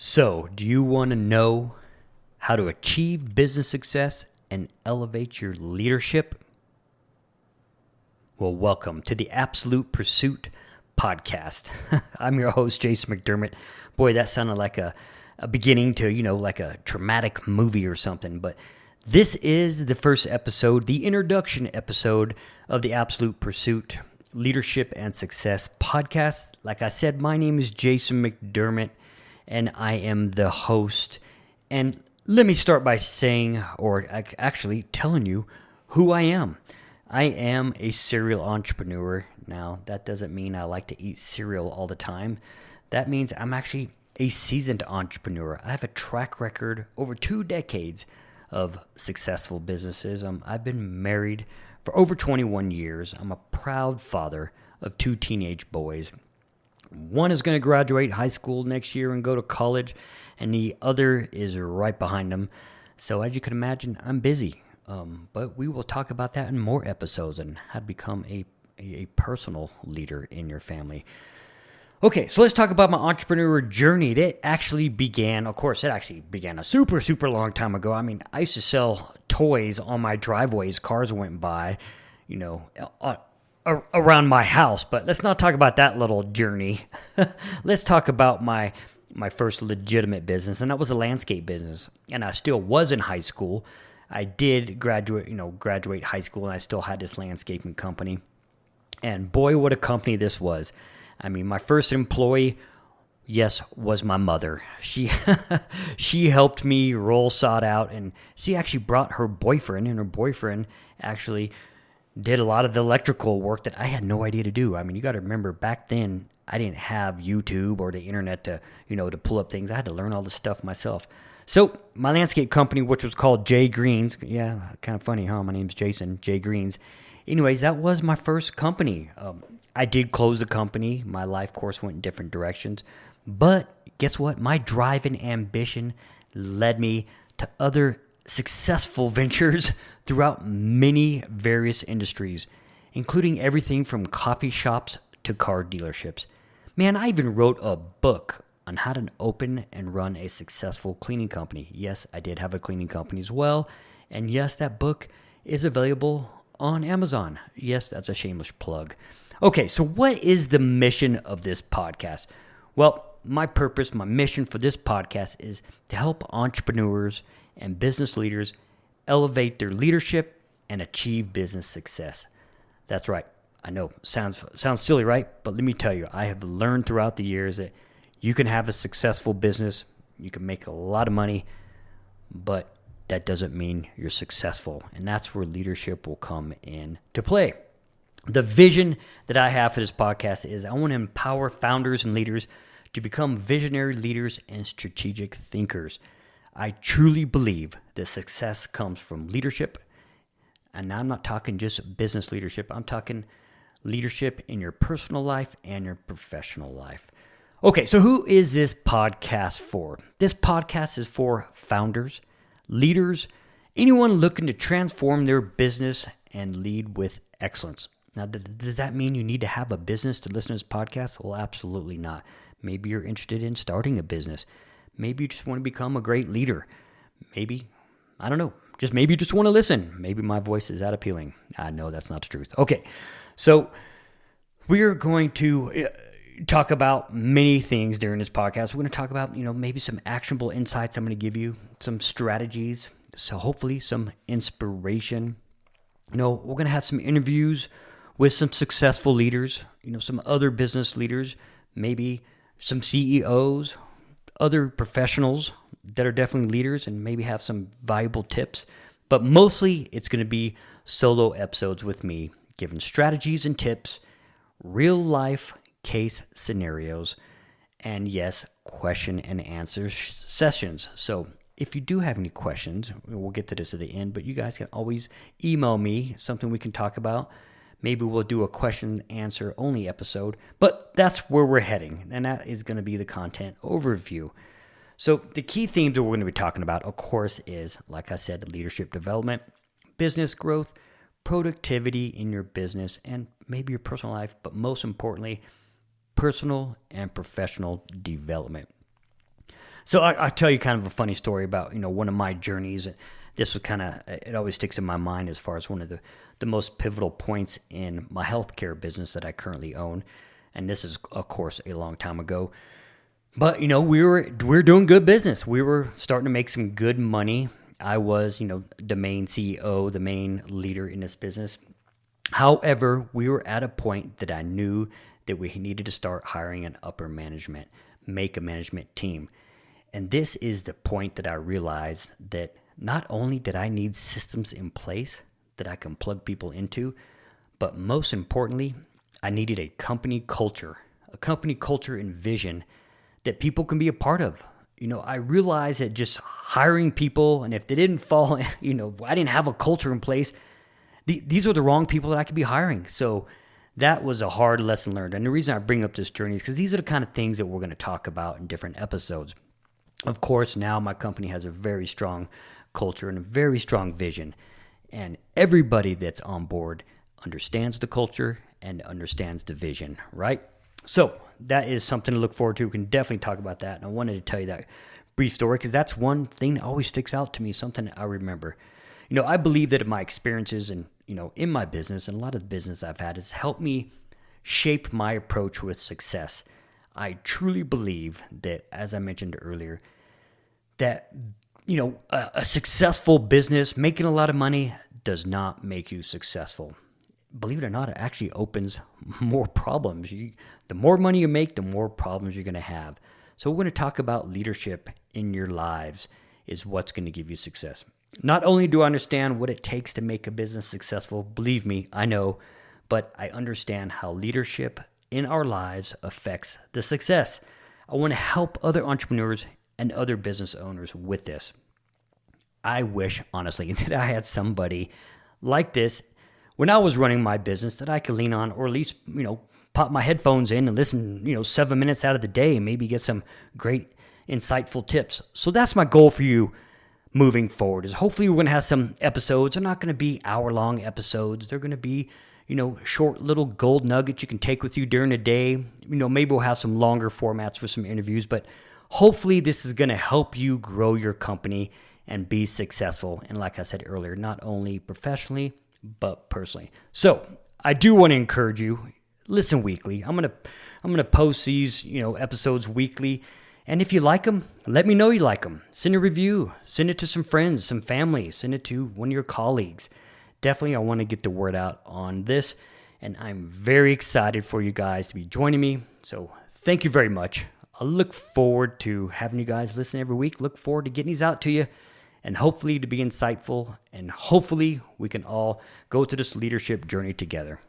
So, do you want to know how to achieve business success and elevate your leadership? Well, welcome to the Absolute Pursuit podcast. I'm your host, Jason McDermott. Boy, that sounded like a beginning to, like a traumatic movie or something. But this is the first episode, the introduction episode of the Absolute Pursuit Leadership and Success podcast. Like I said, my name is Jason McDermott, and I am the host. And let me start by saying, or actually telling you who I am. I am a serial entrepreneur. Now, that doesn't mean I like to eat cereal all the time. That means I'm actually a seasoned entrepreneur. I have a track record over 2 decades of successful businesses. I've been married for over 21 years. I'm a proud father of 2 teenage boys. One is going to graduate high school next year and go to college, and the other is right behind them. So as you can imagine, I'm busy. But we will talk about that in more episodes and how to become a personal leader in your family. Okay, so let's talk about my entrepreneur journey. It actually began a super, super long time ago. I mean, I used to sell toys on my driveways. Cars went by, around my house. But let's not talk about that little journey. Let's talk about my first legitimate business, and that was a landscape business. And I still was in high school. I did graduate high school, and I still had this landscaping company. And boy, what a company this was. I mean, my first employee, yes, was my mother. She helped me roll sod out, and she actually brought her boyfriend, and her boyfriend actually did a lot of the electrical work that I had no idea to do. I mean, you got to remember, back then, I didn't have YouTube or the internet to pull up things. I had to learn all this stuff myself. So my landscape company, which was called J Greens, yeah, kind of funny, huh? My name's Jason, J Greens. Anyways, that was my first company. I did close the company. My life course went in different directions. But guess what? My drive and ambition led me to other successful ventures throughout many various industries, including everything from coffee shops to car dealerships. Man, I even wrote a book on how to open and run a successful cleaning company. Yes, I did have a cleaning company as well. And yes, that book is available on Amazon. Yes, that's a shameless plug. Okay, so what is the mission of this podcast? Well, my purpose, my mission for this podcast is to help entrepreneurs and business leaders elevate their leadership and achieve business success. That's right. I know, sounds silly, right? But let me tell you, I have learned throughout the years that you can have a successful business, you can make a lot of money, but that doesn't mean you're successful. And that's where leadership will come in to play. The vision that I have for this podcast is I want to empower founders and leaders to become visionary leaders and strategic thinkers. I truly believe that success comes from leadership. And I'm not talking just business leadership. I'm talking leadership in your personal life and your professional life. Okay, so who is this podcast for? This podcast is for founders, leaders, anyone looking to transform their business and lead with excellence. Now, does that mean you need to have a business to listen to this podcast? Well, absolutely not. Maybe you're interested in starting a business. Maybe you just want to become a great leader. Maybe, I don't know, maybe you just want to listen. Maybe my voice is that appealing. I know that's not the truth. Okay, so we're going to talk about many things during this podcast. We're going to talk about, maybe some actionable insights I'm going to give you, some strategies, so hopefully some inspiration. We're going to have some interviews with some successful leaders, some other business leaders, maybe some CEOs, other professionals that are definitely leaders, and maybe have some valuable tips. But mostly it's going to be solo episodes with me, giving strategies and tips, real life case scenarios, and yes, question and answer sessions. So if you do have any questions, we'll get to this at the end, but you guys can always email me something we can talk about. Maybe we'll do a question and answer only episode, but that's where we're heading, and that is going to be the content overview. So the key themes that we're going to be talking about, of course, is, like I said, leadership development, business growth, productivity in your business, and maybe your personal life, but most importantly, personal and professional development. So I'll tell you kind of a funny story about, one of my journeys. This was it always sticks in my mind as far as one of the most pivotal points in my healthcare business that I currently own. And this is, of course, a long time ago. But, we were doing good business. We were starting to make some good money. I was, the main CEO, the main leader in this business. However, we were at a point that I knew that we needed to start hiring an upper management, make a management team. And this is the point that I realized that not only did I need systems in place that I can plug people into, but most importantly, I needed a company culture and vision that people can be a part of. I realized that just hiring people, and if they didn't fall, I didn't have a culture in place, these are the wrong people that I could be hiring. So that was a hard lesson learned. And the reason I bring up this journey is because these are the kind of things that we're going to talk about in different episodes. Of course, now my company has a very strong culture and a very strong vision. And everybody that's on board understands the culture and understands the vision, right? So that is something to look forward to. We can definitely talk about that. And I wanted to tell you that brief story because that's one thing that always sticks out to me, something I remember. I believe that my experiences and, in my business and a lot of the business I've had has helped me shape my approach with success. I truly believe that, as I mentioned earlier, that, a successful business, making a lot of money does not make you successful. Believe it or not, it actually opens more problems. The more money you make, the more problems you're going to have. So we're going to talk about leadership in your lives is what's going to give you success. Not only do I understand what it takes to make a business successful, believe me, I know, but I understand how leadership in our lives affects the success. I want to help other entrepreneurs and other business owners with this. I wish, honestly, that I had somebody like this when I was running my business that I could lean on, or at least, pop my headphones in and listen, 7 minutes out of the day and maybe get some great, insightful tips. So that's my goal for you moving forward, is hopefully we're going to have some episodes. They're not going to be hour-long episodes. They're going to be, short little gold nuggets you can take with you during the day. Maybe we'll have some longer formats for some interviews, but hopefully this is going to help you grow your company and be successful. And like I said earlier, not only professionally, but personally. So I do want to encourage you, listen weekly. I'm gonna post these, episodes weekly. And if you like them, let me know you like them. Send a review. Send it to some friends, some family. Send it to one of your colleagues. Definitely, I want to get the word out on this. And I'm very excited for you guys to be joining me. So thank you very much. I look forward to having you guys listen every week. Look forward to getting these out to you. And hopefully to be insightful. And hopefully we can all go through this leadership journey together.